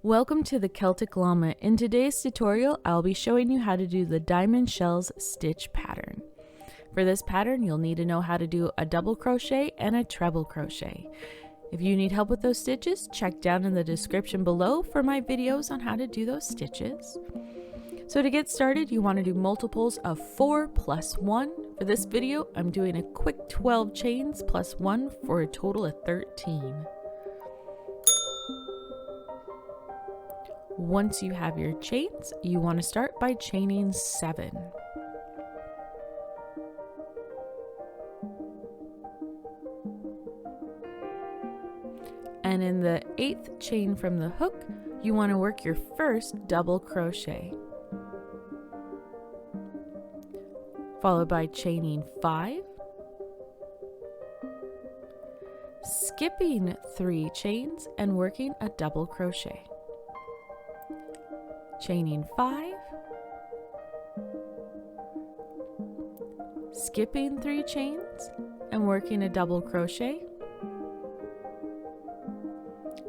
Welcome to the Celtic Llama. In today's tutorial, I'll be showing you how to do the diamond shells stitch pattern. For this pattern, you'll need to know how to do a double crochet and a treble crochet. If you need help with those stitches, check down in the description below for my videos on how to do those stitches. So to get started, you want to do multiples of 4 plus 1. For this video, I'm doing a quick 12 chains plus 1 for a total of 13. Once you have your chains, you want to start by chaining 7. And in the 8th chain from the hook, you want to work your first double crochet, followed by chaining 5, skipping 3 chains and working a double crochet, chaining 5, skipping 3 chains and working a double crochet,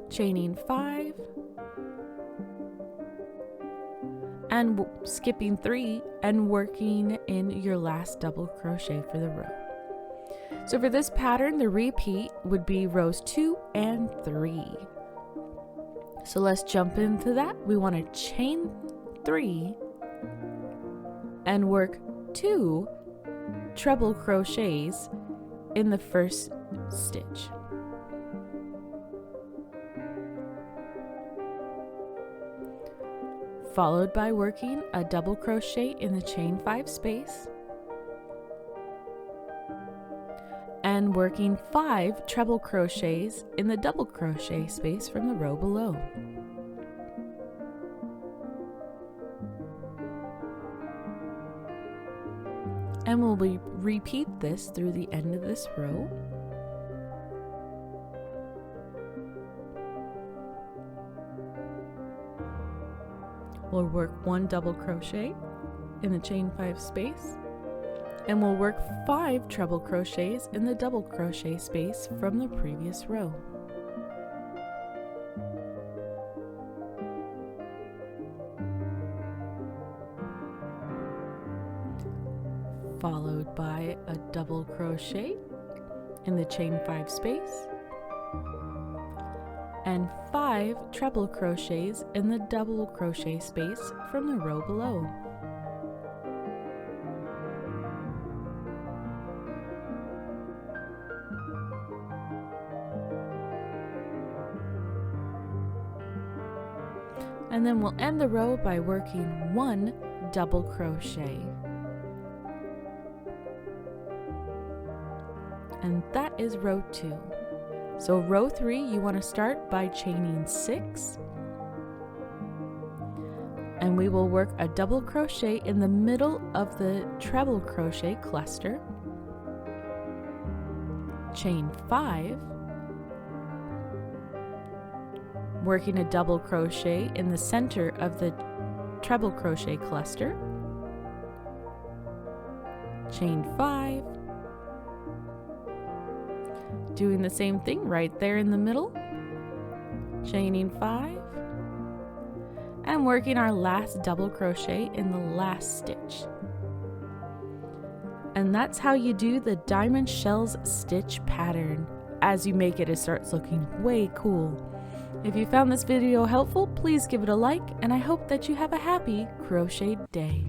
chaining 5, and skipping 3 and working in your last double crochet for the row. So for this pattern, the repeat would be rows 2 and 3. So let's jump into that. We want to chain 3 and work 2 treble crochets in the first stitch. Followed by working a double crochet in the chain 5 space and working 5 treble crochets in the double crochet space from the row below. And we'll repeat this through the end of this row. We'll work 1 double crochet in the chain 5 space, and we'll work 5 treble crochets in the double crochet space from the previous row. Followed by a double crochet in the chain 5 space and 5 treble crochets in the double crochet space from the row below. And then we'll end the row by working 1 double crochet. And that is row 2. So row 3, you want to start by chaining 6. And we will work a double crochet in the middle of the treble crochet cluster. Chain 5. Working a double crochet in the center of the treble crochet cluster. Chain 5. Doing the same thing right there in the middle, chaining 5, and working our last double crochet in the last stitch. And that's how you do the diamond shells stitch pattern. As you make it, it starts looking way cool. If you found this video helpful, please give it a like, and I hope that you have a happy crochet day.